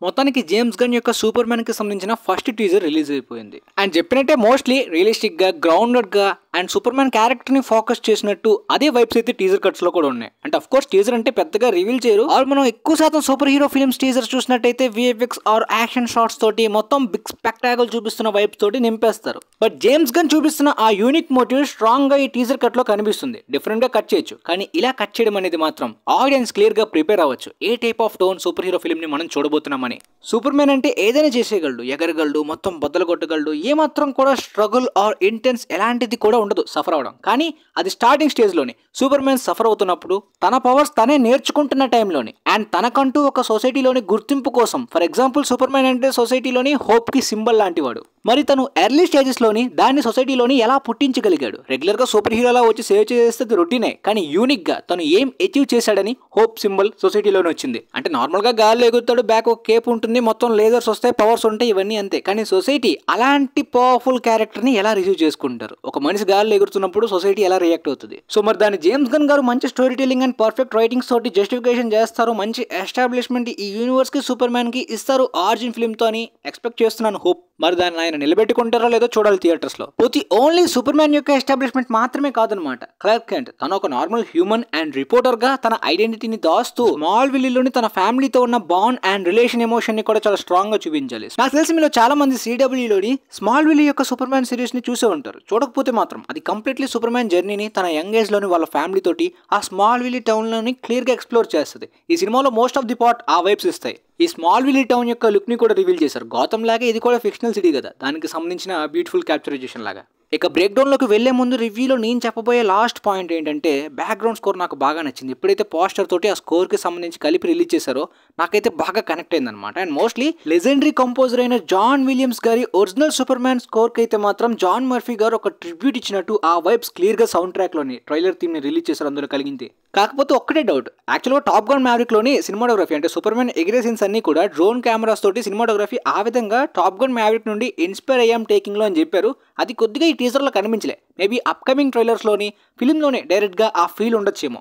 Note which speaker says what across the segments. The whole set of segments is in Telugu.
Speaker 1: మొత్తానికి జేమ్స్ గన్ యొక్క సూపర్ మ్యాన్ కి సంబంధించిన ఫస్ట్ టీజర్ రిలీజ్ అయిపోయింది. అండ్ చెప్పినట్టే మోస్ట్లీ రియలిస్టిక్ గా, గ్రౌండెడ్ గా అండ్ సూపర్ మ్యాన్ క్యారెక్టర్ ని ఫోకస్ చేసినట్టు అదే వైబ్స్ అయితే టీజర్ కట్స్ లో కూడా ఉన్నాయి. అంటే అఫ్ కోర్స్ టీజర్ అంటే పెద్దగా రివీల్ చేయరు. ఆర్ మనం ఎక్కువ శాతం సూపర్ హీరో ఫిల్మ్స్ టీజర్ చూసినట్టయితే విఎఫ్ఎక్స్ ఆర్ యాక్షన్ షాట్స్ తోటి మొత్తం బిగ్ స్పెక్టాకల్ చూపిస్తున్న వైబ్స్ తోటి నింపేస్తారు. బట్ జేమ్స్ గన్ చూపిస్తున్న ఆ యూనిక్ మోటివ్ స్ట్రాంగ్ గా ఈ టీజర్ కట్ లో కనిపిస్తుంది. డిఫరెంట్ గా కట్ చేయొచ్చు, కానీ ఇలా కట్ చేయడం అనేది మాత్రం ఆడియన్స్ క్లియర్ గా ప్రిపేర్ అవ్వచ్చు ఏ type of tone superhero film ని మనం చూడబోతున్నామని. సూపర్ మ్యాన్ అంటే ఏదైనా చేసేయగలడు, ఎగరగలడు, మొత్తం బద్దలు కొట్టగలడు, ఏమాత్రం కూడా స్ట్రగుల్ ఆర్ ఇంటెన్స్ ఎలాంటిది కూడా ఉండదు సఫర్ అవడం. కానీ అది స్టార్టింగ్ స్టేజ్ లోని సూపర్ మ్యాన్ సఫర్ అవుతున్నప్పుడు, తన పవర్స్ తనే నేర్చుకుంటున్న టైంలోని అండ్ తనకంటూ ఒక సొసైటీలోని గుర్తింపు కోసం, ఫర్ ఎగ్జాంపుల్ సూపర్ మ్యాన్ అంటే సొసైటీలోని హోప్ కి సింబల్ లాంటివాడు. మరి తను ఎర్లీ స్టేజెస్ లోని దాన్ని సొసైటీలోని ఎలా పుట్టించగలిగాడు. రెగ్యులర్ గా సూపర్ హీరోలా వచ్చి సేవ్ చేస్తే రొటీనే, కానీ యూనిక్ గా తను ఏం అచీవ్ చేశాడని హోప్ సింబల్ సొసైటీలోనే వచ్చింది. అంటే నార్మల్ గా గాల్లో ఎగురుతాడు, బ్యాక్ ఒక కేప్ ఉంటుంది, మొత్తం లేజర్స్ వస్తాయి, పవర్స్ ఉంటాయి, ఇవన్నీ అంతే. కానీ సొసైటీ అలాంటి పవర్ఫుల్ క్యారెక్టర్ ని ఎలా రిసీవ్ చేసుకుంటారు, ఒక మనిషి గాల్లో ఎగురుతున్నప్పుడు సొసైటీ ఎలా రియాక్ట్ అవుతుంది. సో మరి దాన్ని జేమ్స్ గన్ గారు మంచి story telling and perfect writings తోటి జస్టిఫికేషన్ చేస్తారు, మంచి ఎస్టాబ్లిష్మెంట్ ఈ యూనివర్స్ కి సూపర్ మ్యాన్ కి ఇస్తారు ఆరిజిన్ ఫిల్మ్ తో అని ఎక్స్పెక్ట్ చేస్తున్నాను. హోప్ మరి దాన్ని ఆయన నిలబెట్టుకుంటారో లేదో చూడాలి థియేటర్స్ లో. పోతే ఓన్లీ సూపర్ మ్యాన్ యొక్క ఎస్టాబ్లిష్మెంట్ మాత్రమే కాదనమాట. క్లార్క్ కెంట్ తను ఒక నార్మల్ హ్యూమన్ అండ్ రిపోర్టర్ గా తన ఐడెంటిటీని దాస్తూ స్మాల్ విల్లీలోని తన ఫ్యామిలీతో ఉన్న బాండ్ అండ్ రిలేషన్ ఎమోషన్ ని కూడా చాలా స్ట్రాంగ్ గా చూపించాలి. నాకు తెలిసి మీలో చాలా మంది CWలోని స్మాల్ విల్లీ యొక్క సూపర్ మ్యాన్ సిరీస్ ని చూసే ఉంటారు. చూడకపోతే మాత్రం అది కంప్లీట్లీ సూపర్ మ్యాన్ జర్నీని తన యంగ్ ఏజ్ లోని వాళ్ళ ఫ్యామిలీ తోటి ఆ స్మాల్ విల్లీ టౌన్ లోని క్లియర్ గా ఎక్స్ప్లోర్ చేస్తుంది. ఈ సినిమాలో మోస్ట్ ఆఫ్ ది పార్ట్ ఆ వైబ్స్ ఇస్తాయి. ఈ స్మాల్ విల్లీ టౌన్ యొక్క లుక్ ని కూడా రివీల్ చేశారు. గౌతమ్ లాగా ఇది కూడా ఫిక్షనల్ సిటీ కదా, దానికి సంబంధించిన బ్యూటిఫుల్ క్యాప్చరైజేషన్ లాగా. ఇక బ్రేక్ డౌన్ లోకి వెళ్లే ముందు రివ్యూలో నేను చెప్పబోయే లాస్ట్ పాయింట్ ఏంటంటే, బ్యాక్గ్రౌండ్ స్కోర్ నాకు బాగా నచ్చింది. ఎప్పుడైతే పోస్టర్ తోటి ఆ స్కోర్ కి సంబంధించి కలిపి రిలీజ్ చేశారో నాకైతే బాగా కనెక్ట్ అయింది అనమాట. అండ్ మోస్ట్లీ లెజెండరీ కంపోజర్ అయిన జాన్ విలియమ్స్ గారి ఒరిజినల్ సూపర్ మ్యాన్ స్కోర్ కి అయితే మాత్రం జాన్ మర్ఫీ గారు ఒక ట్రిబ్యూట్ ఇచ్చినట్టు ఆ వైబ్స్ క్లియర్ గా సౌండ్ ట్రాక్ లోని ట్రైలర్ థీమ్ ని రిలీజ్ చేశారు, అందులో కలిగింది. కాకపోతే ఒక్కటే డౌట్, యాక్చువల్గా టాప్ గన్ మ్యావరిక్ లోని సినిమాటోగ్రఫీ అంటే సూపర్ మ్యాన్ ఎగిరే సీన్స్ అన్ని కూడా డ్రోన్ కెమెరాస్ తోటి సినిమాటోగ్రఫీ ఆ విధంగా టాప్ గన్ మ్యావరిక్ నుండి ఇన్స్పైర్ అయ్యాం టేకింగ్ లో అని చెప్పారు. అది కొద్దిగా ఈ టీజర్ లో కనిపించలే. మేబీ అప్కమింగ్ ట్రైలర్స్ లోని ఫిల్మ్ లోనే డైరెక్ట్ గా ఆ ఫీల్ ఉండొచ్చేమో.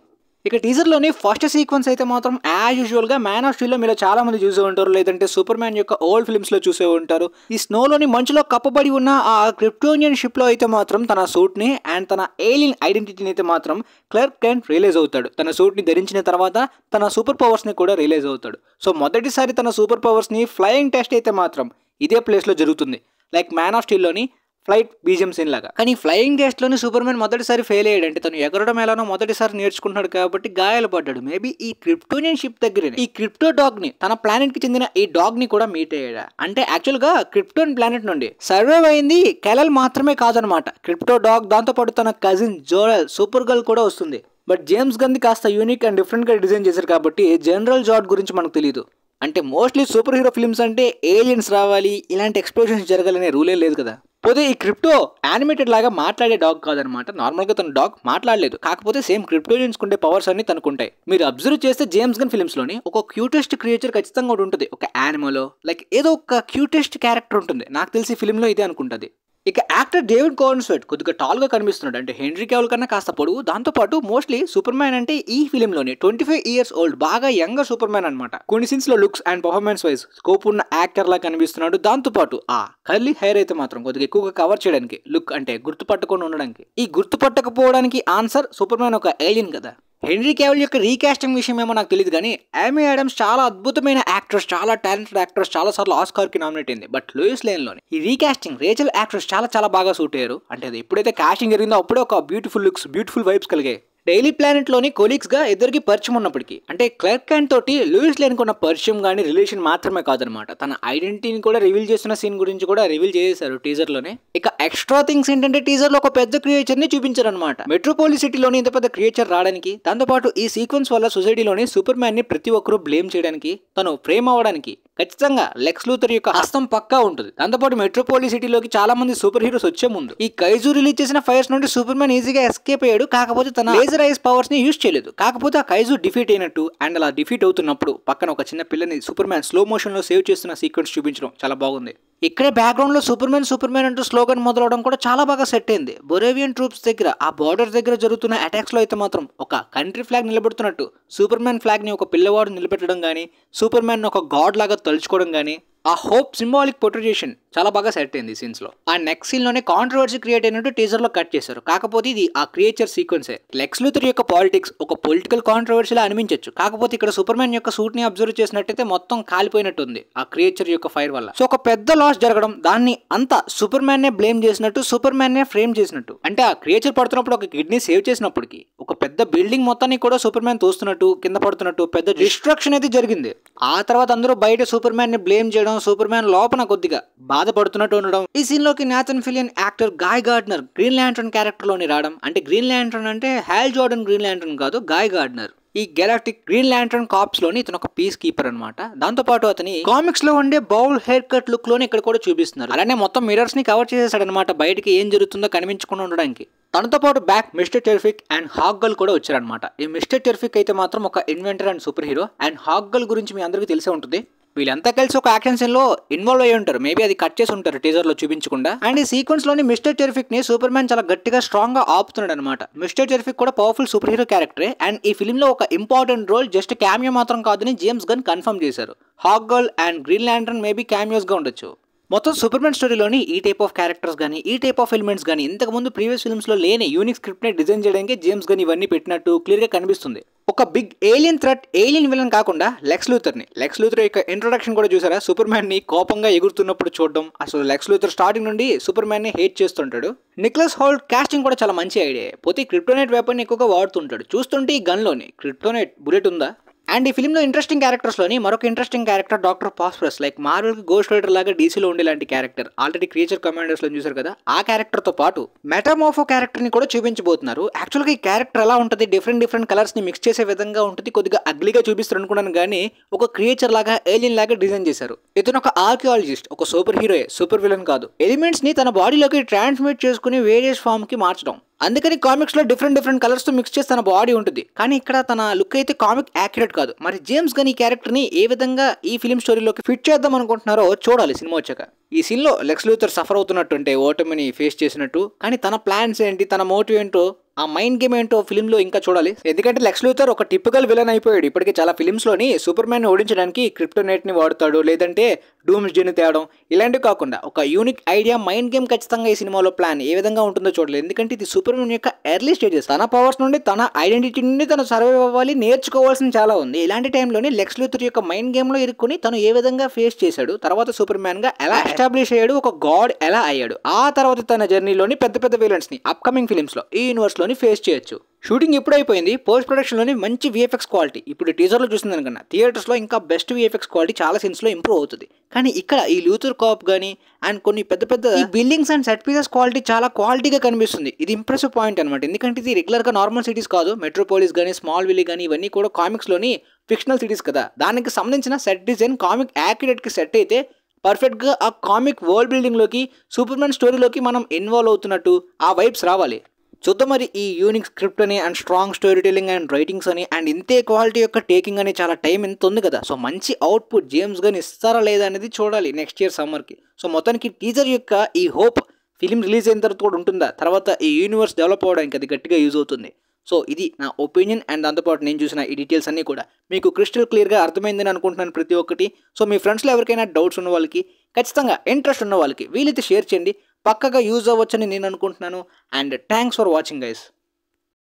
Speaker 1: ఇక టీజర్ లోని ఫస్ట్ సీక్వెన్స్ అయితే మాత్రం యాజ్ యూజువల్ గా మ్యాన్ ఆఫ్ స్టీల్ లో మీరు చాలా మంది చూసే ఉంటారు, లేదంటే సూపర్ మ్యాన్ యొక్క ఓల్డ్ ఫిల్మ్స్ లో చూసే ఉంటారు. ఈ స్నోలోని మంచులో కప్పబడి ఉన్న ఆ క్రిప్టోనియన్ షిప్ లో అయితే మాత్రం తన సూట్ ని అండ్ తన ఏలియన్ ఐడెంటిటీని అయితే మాత్రం క్లార్క్ కెంట్ రియలైజ్ అవుతాడు. తన సూట్ ని ధరించిన తర్వాత తన సూపర్ పవర్స్ ని కూడా రియలైజ్ అవుతాడు. సో మొదటిసారి తన సూపర్ పవర్స్ ని ఫ్లయింగ్ టెస్ట్ అయితే మాత్రం ఇదే ప్లేస్ లో జరుగుతుంది, లైక్ మ్యాన్ ఆఫ్ స్టీల్ లోని ఫ్లైట్ బీజియం సీన్ లాగా. కానీ ఫ్లయింగ్ టెస్ట్ లోని సూపర్ మ్యాన్ మొదటిసారి ఫెయిల్ అయ్యాడు. అంటే తను ఎగరడం ఎలానో మొదటిసారి నేర్చుకుంటున్నాడు కాబట్టి గాయాలు పడ్డాడు. మేబీ ఈ క్రిప్టోనియన్ షిప్ దగ్గర ఈ క్రిప్టో డాగ్ ని, తన ప్లానెట్ కి చెందిన ఈ డాగ్ ని కూడా మీట్ అయ్యాడు. అంటే యాక్చువల్ గా క్రిప్టోన్ ప్లానెట్ నుండి సర్వైవ్ అయింది కెలల్ మాత్రమే కాదనమాట, క్రిప్టో డాగ్, దాంతో పాటు తన కజిన్ జోరల్ సూపర్ గర్ల్ కూడా వస్తుంది. బట్ జేమ్స్ గన్ కాస్త యూనిక్ అండ్ డిఫరెంట్ గా డిజైన్ చేశారు కాబట్టి జనరల్ జాడ్ గురించి మనకు తెలియదు. అంటే మోస్ట్లీ సూపర్ హీరో ఫిల్మ్స్ అంటే ఏలియన్స్ రావాలి, ఇలాంటి ఎక్స్ప్లోజన్స్ జరగాలనే రూలే లేదు కదా. పోతే ఈ క్రిప్టో యానిమేటెడ్ లాగా మాట్లాడే డాగ్ కాదనమాట. నార్మల్ గా తన డాగ్ మాట్లాడలేదు, కాకపోతే సేమ్ క్రిప్టోనియన్స్ ఉండే పవర్స్ అన్ని తనకుంటాయి. మీరు అబ్జర్వ్ చేస్తే జేమ్స్ గన్ ఫిల్మ్స్ లోని ఒక క్యూటెస్ట్ క్రియేచర్ ఖచ్చితంగా ఒకటి ఉంటుంది, ఒక యానిమల్ లైక్ ఏదో ఒక క్యూటెస్ట్ క్యారెక్టర్ ఉంటుంది. నాకు తెలిసి ఫిల్మ్ లో ఇదే అనుకుంటుంది. ఇక యాక్టర్ డేవిడ్ కార్న్స్వెట్ కొద్దిగా టాల్ గా కనిపిస్తున్నాడు, అంటే హెన్రీ కేవల్ కన్నా కాస్త పొడుగు. దాంతోపాటు మోస్ట్లీ సూపర్ మ్యాన్ అంటే ఈ ఫిల్మ్ లోని 25 years ఓల్డ్, బాగా యంగ్ సూపర్ మ్యాన్ అనమాట. కొన్ని సీన్స్ లో looks and performance wise scope ఉన్న యాక్టర్ లా కనిపిస్తున్నాడు. దాంతోపాటు ఆ కర్లీ హెయిర్ అయితే మాత్రం కొద్దిగా ఎక్కువగా కవర్ చేయడానికి, లుక్ అంటే గుర్తుపట్టుకొని ఉండడానికి. ఈ గుర్తుపట్టకపోవడానికి ఆన్సర్ సూపర్ మ్యాన్ ఒక ఏలియన్ కదా. హెన్రీ కేవల్ యొక్క రీకాస్టింగ్ విషయం ఏమో నాకు తెలియదు, కానీ ఆమీ ఆడమ్స్ చాలా అద్భుతమైన యాక్ట్రెస్, చాలా టాలెంటెడ్ యాక్ట్రెస్, చాలా సార్లు ఆస్కార్ కి నామినేట్ అయింది. బట్ లూయిస్ లేన్ లోని ఈ రీకాస్టింగ్ రేచల్ యాక్ట్రెస్ చాలా బాగా సూట్ అయ్యారు. అంటే అది ఎప్పుడైతే కాస్టింగ్ జరిగిందో అప్పుడే ఒక బ్యూటిఫుల్ లుక్స్, బ్యూటిఫుల్ వైబ్స్ కలిగాయి. డైలీ ప్లానెట్ లోని కొలీగ్స్ గా ఇద్దరికి పరిచయం ఉన్నప్పటికీ, అంటే క్లార్క్ కెంట్ తోటి లూయిస్ లేన్ కొన్న పరిచయం కానీ రిలేషన్ మాత్రమే కాదనమాట, తన ఐడెంటిటీని కూడా రివీల్ చేస్తున్న సీన్ గురించి కూడా రివీల్ చేశారు టీజర్ లోనే. ఇక ఎక్స్ట్రా థింగ్స్ ఏంటంటే టీజర్ లో ఒక పెద్ద క్రియేచర్ ని చూపించారు అనమాట. మెట్రోపోలిస్ సిటీలోని ఇంత పెద్ద క్రియేచర్ రావడానికి, దాంతోపాటు ఈ సీక్వెన్స్ వల్ల సొసైటీలోని సూపర్ మ్యాన్ ని ప్రతి ఒక్కరూ బ్లేమ్ చేయడానికి, తను ఫ్రేమ్ అవ్వడానికి ఖచ్చితంగా లెక్స్ లూథర్ యొక్క హస్తం పక్కా ఉంటుంది. దాంతోపాటు మెట్రోపోలిస్ సిటీలోకి చాలా మంది సూపర్ హీరోస్ వచ్చే ముందు ఈ కైజు రిలీజ్ చేసిన ఫైర్స్ నుండి సూపర్ మ్యాన్ ఈజీగా ఎస్కేప్ అయ్యాడు, కాకపోతే తన లేజర్ ఐస్ పవర్స్ ని యూజ్ చేయలేదు. కాకపోతే ఆ కైజు డిఫీట్ అయినట్టు అండ్ అలా డిఫీట్ అవుతున్నప్పుడు పక్కన ఒక చిన్న పిల్లని సూపర్ మ్యాన్ స్లో మోషన్ లో సేవ్ చేస్తున్న సీక్వెన్స్ చూపించడం చాలా బాగుంది. ఇక్కడే బ్యాక్గ్రౌండ్ లో సూపర్ మ్యాన్ అంటూ స్లోగన్ మొదలవడం కూడా చాలా బాగా సెట్ అయింది. బొరేవియన్ ట్రూప్స్ దగ్గర ఆ బార్డర్ దగ్గర జరుగుతున్న అటాక్స్ లో అయితే మాత్రం ఒక కంట్రీ ఫ్లాగ్ నిలబెడుతున్నట్టు సూపర్ మ్యాన్ ఫ్లాగ్ ని ఒక పిల్లవాడు నిలబెట్టడం గానీ, సూపర్ మ్యాన్ ఒక గాడ్ లాగా తలుచుకోవడం గానీ, ఆ హోప్ సింబాలిక్ పొట్రిజేషన్ చాలా బాగా సెట్ అయింది సీన్స్ లో. ఆ నెక్స్ట్ సీన్ లోనే కాంట్రవర్సీ క్రియేట్ అయినట్టు టీజర్ లో కట్ చేశారు. కాకపోతే ఇది ఆ క్రియేచర్ సీక్వెన్సే. లెక్స్ లూథర్ యొక్క పాలిటిక్స్ ఒక పొలిటికల్ కాంట్రవర్సీలా అనిపించచ్చు. కాకపోతే ఇక్కడ సూపర్ మ్యాన్ యొక్క సూట్ ని అబ్జర్వ్ చేసినట్టయితే మొత్తం కాలిపోయినట్టు ఉంది ఆ క్రియేచర్ యొక్క ఫైర్ వల్ల. సో ఒక పెద్ద లాస్ జరగడం, దాన్ని అంతా సూపర్ మ్యాన్ నే బ్లేమ్ చేసినట్టు, సూపర్ మ్యాన్ నే ఫ్రేమ్ చేసినట్టు. అంటే ఆ క్రియేచర్ పడుతున్నప్పుడు ఒక కిడ్నీ సేవ్ చేసినప్పటికి ఒక పెద్ద బిల్డింగ్ మొత్తాన్ని కూడా సూపర్ మ్యాన్ తోస్తున్నట్టు, కింద పడుతున్నట్టు పెద్ద డిస్ట్రక్షన్ అయితే జరిగింది. ఆ తర్వాత అందరూ బయట సూపర్ మ్యాన్ ని బ్లేమ్ చేయడం, సూపర్ మ్యాన్ లోపల కొద్దిగా బాధపడుతున్నట్టు ఉండడం. ఈ సీన్ లోకి Nathan Fillion actor Guy Gardner Green Lantern character లోని రావడం. అంటే గ్రీన్ ల్యాంటర్న్ అంటే హాల్ జార్డన్ గ్రీన్ ల్యాంటర్న్ కాదు, గాయ్ గార్డ్నర్. ఈ గెలాక్టిక్ గ్రీన్ ల్యాంటర్న్ కాప్స్ లోని ఇతను ఒక పీస్ కీపర్ అనమాట. దాంతో పాటు అతని కామిక్స్ లో ఉండే బౌల్ హెయిర్ కట్ లుక్ లోని ఇక్కడ కూడా చూపిస్తున్నారు. అలానే మొత్తం మిరర్స్ ని కవర్ చేసేసాడు అనమాట, బయటికి ఏం జరుగుతుందో కనిపించకుండా ఉండడానికి. తనతో పాటు back Mr Terrific and Hawkgirl కూడా వచ్చారనమాట. ఈ మిస్టర్ టెర్ఫిక్ అయితే మాత్రం ఒక inventor and super hero, and Hawkgirl గురించి మీ అందరికీ తెలిసే ఉంటుంది. వీళ్ళంతా కలిసి ఒక యాక్షన్ సీన్ లో ఇన్వాల్వ్ అయ్యి ఉంటారు. మేబీ అది కట్ చేసి ఉంటారు టీజర్ లో చూపించకుండా. అండ్ ఈ సీక్వెన్స్ లోని మిస్టర్ టెర్ఫిక్ ని సూపర్ మ్యాన్ చాలా గట్టిగా స్ట్రాంగ్ గా ఆపుతున్నాడు అనమాట. మిస్టర్ టెర్ఫిక్ కూడా పవర్ఫుల్ సూపర్ హీరో క్యారెక్టరే. అండ్ ఈ ఫిల్మ్ లో ఒక ఇంపార్టెంట్ రోల్ జస్ట్ క్యామియో మాత్రం కాదని జేమ్స్ గన్ కన్ఫర్మ్ చేశారు. Hawkgirl and Green Lantern maybe cameos గా ఉండొచ్చు. మొత్తం సూపర్ మ్యాన్ స్టోరీలోని ఈ టైప్ ఆఫ్ క్యారెక్టర్స్ కానీ, ఈ టైప్ ఆఫ్ ఎలిమెంట్స్ కానీ ఇంతకుముందు ప్రీవియస్ ఫిల్మ్స్ లో లేని యూనిక్ స్క్రిప్ట్ ని డిజైన్ చేయడానికి జేమ్స్ గన్ ఇవన్నీ పెట్టినట్టు క్లియర్ గా కనిపిస్తుంది. ఒక big alien threat, alien villain కాకుండా లెక్స్ లూథర్ యొక్క ఇంట్రొడక్షన్ కూడా చూసారా? సూపర్ మ్యాన్ ని కోపంగా ఎగురుతున్నప్పుడు చూడడం. అసలు లెక్స్ లూథర్ స్టార్టింగ్ నుండి సూపర్ మ్యాన్ ని హేట్ చేస్తుంటాడు. నిక్లస్ హోల్ట్ కాస్టింగ్ కూడా చాలా మంచి ఐడియా. పోతే క్రిప్టోనైట్ వెపన్ ఎక్కువగా వాడుతుంటాడు. చూస్తుంటే ఈ గన్ లోని క్రిప్టోనైట్ బుల్లెట్ ఉందా? అండ్ ఈ ఫిల్మ్ లో ఇంట్రెస్టింగ్ క్యారెక్టర్స్ లోని మరొక interesting character doctor phosphorus. Like Marvel కి గోస్ట్ రైడర్ లాగా డీసీలో ఉండేలాంటి క్యారెక్టర్. ఆల్రెడీ క్రియేచర్ కమాండర్స్ లో చూసారు కదా, ఆ క్యారెక్టర్ తో పాటు మెటామోర్ఫో క్యారెక్టర్ ని కూడా చూపించబోతున్నారు. యాక్చువల్ గా ఈ క్యారెక్టర్ ఎలా ఉంటుంది, డిఫరెంట్ కలర్స్ ని మిక్స్ చేసే విధంగా ఉంటుంది. కొద్దిగా అగ్లీగా చూపిస్తారు అనుకున్నాను కానీ ఒక క్రియేచర్ లాగా, ఏలియన్ లాగా డిజైన్ చేశారు. ఇతను ఒక ఆర్కియాలజిస్ట్, ఒక సూపర్ హీరోయే, సూపర్ విలన్ కాదు. ఎలిమెంట్స్ ని తన బాడీలోకి ట్రాన్స్మిట్ చేసుకుని వేరియస్ ఫామ్ కి మార్చడం. అందుకని కామిక్స్ లో డిఫరెంట్ కలర్స్ తో మిక్స్ చేసి తన బాడీ ఉంటుంది. కానీ ఇక్కడ తన లుక్ అయితే కామిక్ యాక్యురేట్ కాదు. మరి జేమ్స్ గన్ ఈ క్యారెక్టర్ ని ఏ విధంగా ఈ ఫిల్మ్ స్టోరీలోకి ఫిట్ చేద్దాం అనుకుంటున్నారో చూడాలి సినిమా వచ్చాక. ఈ సీన్ లో లెక్స్ లూథర్ సఫర్ అవుతున్నట్టు, అంటే ఓటమిని ఫేస్ చేసినట్టు, కానీ తన ప్లాన్స్ ఏంటి, తన మోటివ్ ఏంటో, ఆ మైండ్ గేమ్ ఏంటో ఫిల్మ్ లో ఇంకా చూడాలి. ఎందుకంటే లెక్స్ లూథర్ ఒక టిపికల్ విలన్ అయిపోయాడు. ఇప్పటికే చాలా ఫిల్మ్స్ లోని సూపర్ మ్యాన్ ని ఓడించడానికి క్రిప్టోనైట్ ని వాడతాడు, లేదంటే డూమ్స్ డేని తేవడం, ఇలాంటివి కాకుండా ఒక యూనిక్ ఐడియా, మైండ్ గేమ్ ఖచ్చితంగా ఈ సినిమాలో ప్లాన్ ఏ విధంగా ఉంటుందో చూడాలి. ఎందుకంటే ఇది సూపర్ మ్యాన్ యొక్క ఎర్లీ స్టేజెస్. తన పవర్స్ నుండి, తన ఐడెంటిటీ నుండి తను సర్వైవ్ అవ్వాలి, నేర్చుకోవాల్సిన చాలా ఉంది. ఇలాంటి టైంలోని లెక్స్ లూథర్ యొక్క మైండ్ గేమ్ లో ఇరుక్కుని తను ఏ విధంగా ఫేస్ చేశాడు, తర్వాత సూపర్ మ్యాన్ గా ఎలా ఎస్టాబ్లిష్ అయ్యాడు, ఒక గాడ్ ఎలా అయ్యాడు, ఆ తర్వాత తన జర్నీలోని పెద్ద విలన్స్ ని అప్కమింగ్ ఫిల్మ్స్ లో ఈ యూనివర్స్ లోని ఫేస్ చేయొచ్చు. షూటింగ్ ఎప్పుడు అయిపోయింది, పోస్ట్ ప్రొడక్షన్ లోని మంచి విఎఫ్ఎక్స్ క్వాలిటీ. ఇప్పుడు టీజర్ లో చూసిన దానికన్నా థియేటర్స్ లో ఇంకా బెస్ట్ విఎఫ్ఎక్స్ క్వాలిటీ చాలా సీన్స్ లో ఇంప్రూవ్ అవుతుంది. కానీ ఇక్కడ ఈ లూథర్ కాప్ గానీ అండ్ కొన్ని పెద్ద buildings and set pieces quality చాలా క్వాలిటీగా కనిపిస్తుంది. ఇది ఇంప్రెసివ్ పాయింట్ అనమాట. ఎందుకంటే ఇది రెగ్యులర్ గా నార్మల్ సిటీస్ కాదు. మెట్రోపోలిస్ కానీ, స్మాల్ విల్లీ కానీ ఇవన్నీ కూడా కామిక్స్ లోని ఫిక్షనల్ సిటీస్ కదా. దానికి సంబంధించిన సెట్ డిజైన్ కామిక్ యాక్యురేట్ కి సెట్ అయితే పర్ఫెక్ట్ గా ఆ కామిక్ వరల్డ్ బిల్డింగ్ లోకి, సూపర్ మ్యాన్ స్టోరీలోకి మనం ఇన్వాల్వ్ అవుతున్నట్టు ఆ వైబ్స్ రావాలి. చూద్దాం మరి ఈ యూనిక్ స్క్రిప్ట్ అని, and strong story telling and writings అని, అండ్ ఇంతే క్వాలిటీ యొక్క టేకింగ్ అని చాలా టైం ఎంత ఉంది కదా. సో మంచి అవుట్పుట్ జేమ్స్ గన్ ఇస్తారా లేదా అనేది చూడాలి నెక్స్ట్ ఇయర్ సమ్మర్కి. సో మొత్తానికి టీజర్ యొక్క ఈ హోప్ ఫిలిం రిలీజ్ అయిన తర్వాత కూడా ఉంటుందా, తర్వాత ఈ యూనివర్స్ డెవలప్ అవ్వడానికి అది గట్టిగా యూజ్ అవుతుంది. సో ఇది నా ఒపీనియన్. అండ్ దాంతోపాటు నేను చూసిన ఈ డీటెయిల్స్ అన్నీ కూడా మీకు క్రిస్టల్ క్లియర్గా అర్థమైందని అనుకుంటున్నాను ప్రతి ఒక్కటి. సో మీ ఫ్రెండ్స్లో ఎవరికైనా డౌట్స్ ఉన్న వాళ్ళకి, ఖచ్చితంగా ఇంట్రెస్ట్ ఉన్న వాళ్ళకి వీలైతే షేర్ చేయండి. పక్కగా యూజ్ అవ్వచ్చని నేను అనుకుంటున్నాను. And thanks for watching guys.